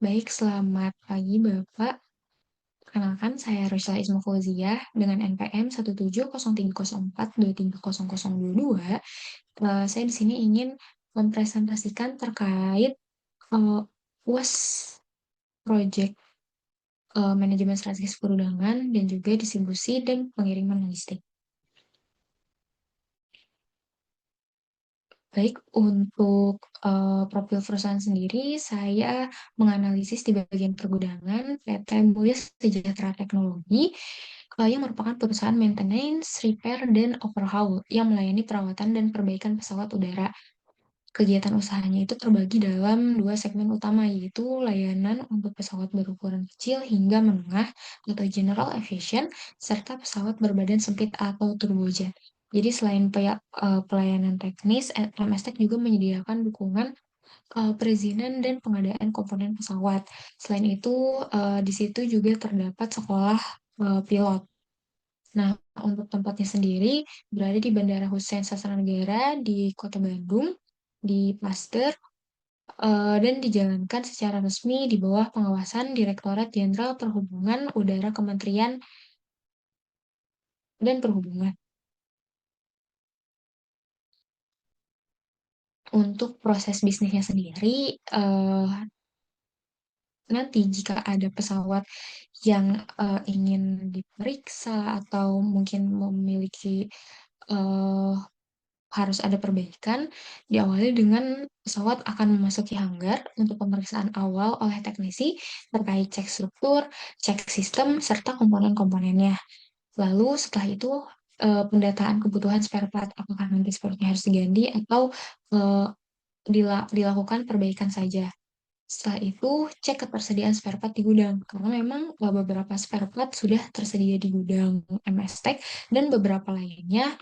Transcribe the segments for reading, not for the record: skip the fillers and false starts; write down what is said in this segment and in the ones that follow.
Baik, selamat pagi Bapak. Perkenalkan, saya Rosyla Isma Fauziah dengan NPM 1703042300022. Saya di sini ingin mempresentasikan terkait UAS Project Manajemen Strategis Perundangan dan juga distribusi dan pengiriman logistik. Baik, untuk profil perusahaan sendiri, saya menganalisis di bagian pergudangan PT Mulya Sejahtera Teknologi, yang merupakan perusahaan maintenance, repair, dan overhaul yang melayani perawatan dan perbaikan pesawat udara. Kegiatan usahanya itu terbagi dalam dua segmen utama, yaitu layanan untuk pesawat berukuran kecil hingga menengah atau general aviation, serta pesawat berbadan sempit atau turbojet. Jadi selain pelayanan teknis, MSTEK juga menyediakan dukungan perizinan dan pengadaan komponen pesawat. Selain itu, di situ juga terdapat sekolah pilot. Nah, untuk tempatnya sendiri berada di Bandara Hussein Sasranegara di Kota Bandung, di Pasteur, dan dijalankan secara resmi di bawah pengawasan Direktorat Jenderal Perhubungan Udara Kementerian dan Perhubungan. Untuk proses bisnisnya sendiri, nanti jika ada pesawat yang ingin diperiksa atau mungkin memiliki eh, harus ada perbaikan, diawali dengan pesawat akan memasuki hanggar untuk pemeriksaan awal oleh teknisi terkait cek struktur, cek sistem, serta komponen-komponennya. Lalu setelah itu pendataan kebutuhan spare part, apakah nanti spare partnya harus diganti atau eh, dilakukan perbaikan saja. Setelah itu, cek ketersediaan spare part di gudang, karena memang beberapa spare part sudah tersedia di gudang MS-Tech dan beberapa lainnya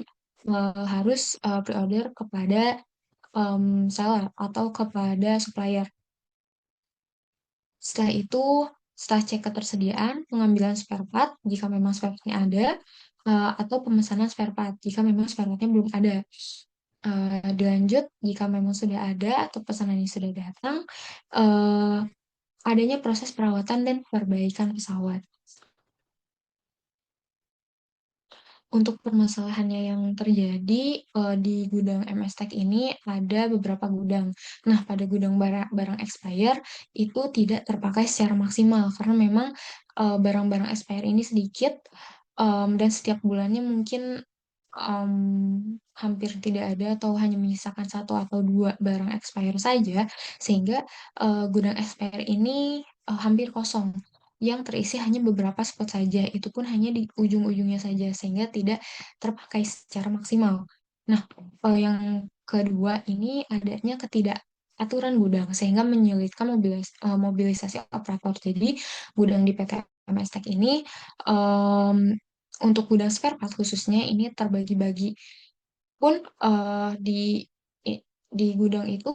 harus pre-order kepada seller atau kepada supplier. Setelah itu, setelah cek ketersediaan, pengambilan spare part jika memang spare partnya ada, atau pemesanan spare part jika memang spare partnya belum ada. Dilanjut, jika memang sudah ada atau pesanannya sudah datang, eh, adanya proses perawatan dan perbaikan pesawat. Untuk permasalahannya yang terjadi di gudang MS Tech ini ada beberapa gudang. Nah, pada gudang barang expire itu tidak terpakai secara maksimal karena memang barang-barang expire ini sedikit dan setiap bulannya mungkin em, hampir tidak ada atau hanya menyisakan satu atau dua barang expire saja, sehingga gudang expire ini hampir kosong, yang terisi hanya beberapa spot saja, itu pun hanya di ujung-ujungnya saja, sehingga tidak terpakai secara maksimal. Nah, yang kedua ini adanya ketidakaturan gudang, sehingga menyulitkan mobilisasi operator. Jadi, gudang di PT MSTEK ini em, untuk gudang spare part khususnya ini terbagi-bagi pun di di gudang itu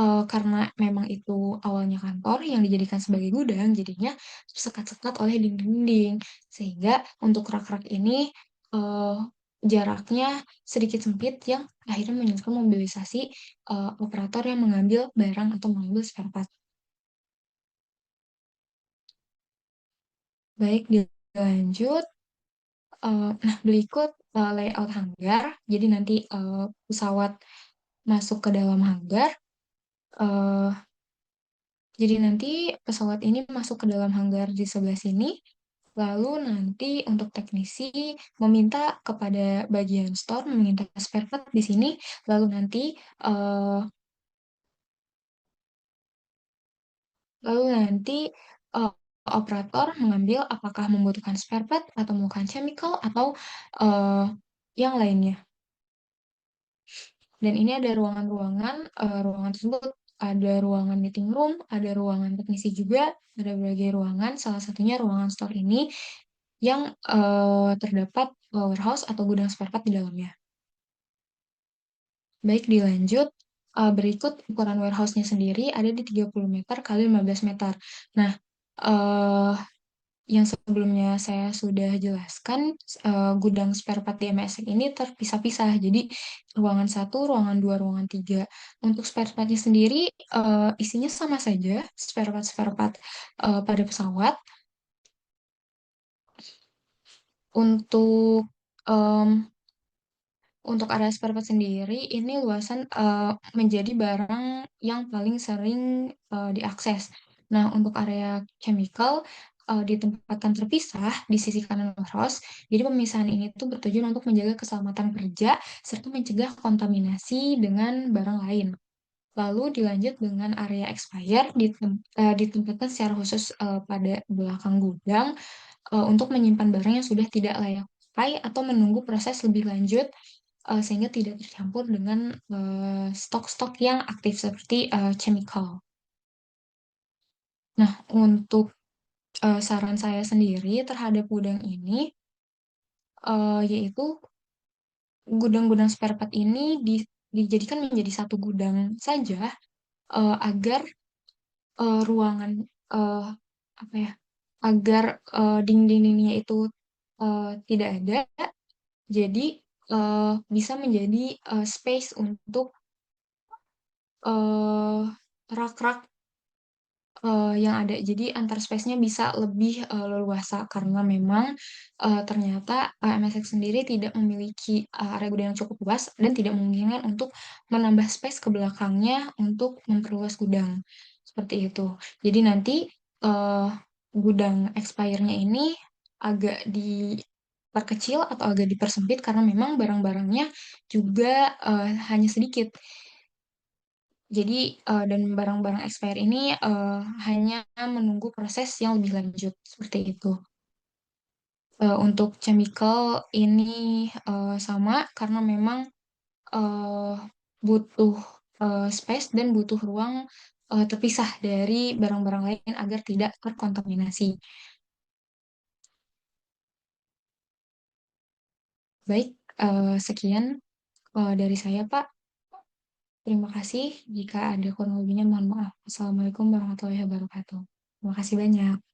karena memang itu awalnya kantor yang dijadikan sebagai gudang, jadinya sekat-sekat oleh dinding-dinding, sehingga untuk rak-rak ini eh, jaraknya sedikit sempit yang akhirnya menyebabkan mobilisasi operator yang mengambil barang atau mengambil spare part. Baik, dilanjut. Nah, berikut layout hanggar. Jadi nanti pesawat masuk ke dalam hanggar. eh, jadi nanti pesawat ini masuk ke dalam hanggar di sebelah sini. Lalu nanti untuk teknisi meminta kepada bagian store meminta spare part di sini. Lalu nanti eh, eh, operator mengambil apakah membutuhkan spare part atau membutuhkan chemical atau eh, yang lainnya. Dan ini ada ruangan-ruangan, ruangan tersebut ada ruangan meeting room, ada ruangan teknisi juga, ada berbagai ruangan, salah satunya ruangan store ini yang terdapat warehouse atau gudang spare part di dalamnya. Baik, dilanjut. Berikut ukuran warehouse-nya sendiri ada di 30 meter kali 15 meter. Nah, eh, yang sebelumnya saya sudah jelaskan, gudang spare part di MSX ini terpisah-pisah. Jadi ruangan satu, ruangan dua, ruangan tiga. Untuk spare partnya sendiri, isinya sama saja, spare part pada pesawat. Untuk em, untuk area spare part sendiri, ini luasan menjadi barang yang paling sering diakses. Nah, untuk area chemical ditempatkan terpisah di sisi kanan host. Jadi pemisahan ini tuh bertujuan untuk menjaga keselamatan kerja serta mencegah kontaminasi dengan barang lain. Lalu dilanjut dengan area expired ditempatkan secara khusus pada belakang gudang untuk menyimpan barang yang sudah tidak layak pakai atau menunggu proses lebih lanjut sehingga tidak tercampur dengan stok-stok yang aktif seperti chemical. Nah, untuk saran saya sendiri terhadap gudang ini, yaitu gudang-gudang spare part ini dijadikan menjadi satu gudang saja agar ruangan eh, apa ya, agar dinding-dindingnya itu tidak ada, jadi bisa menjadi space untuk eh, rak-rak yang ada. Jadi antar space-nya bisa lebih leluasa karena memang ternyata MSX sendiri tidak memiliki area gudang yang cukup luas dan tidak memungkinkan untuk menambah space ke belakangnya untuk memperluas gudang. Seperti itu. Jadi nanti eh, gudang expire-nya ini agak diperkecil atau agak dipersempit karena memang barang-barangnya juga hanya sedikit. Jadi, dan barang-barang expire ini hanya menunggu proses yang lebih lanjut, seperti itu. Untuk chemical ini sama karena memang eh, butuh space dan butuh ruang terpisah dari barang-barang lain agar tidak terkontaminasi. Baik, sekian dari saya, Pak. Terima kasih. Jika ada kurang lebihnya, mohon maaf. Assalamualaikum warahmatullahi wabarakatuh. Terima kasih banyak.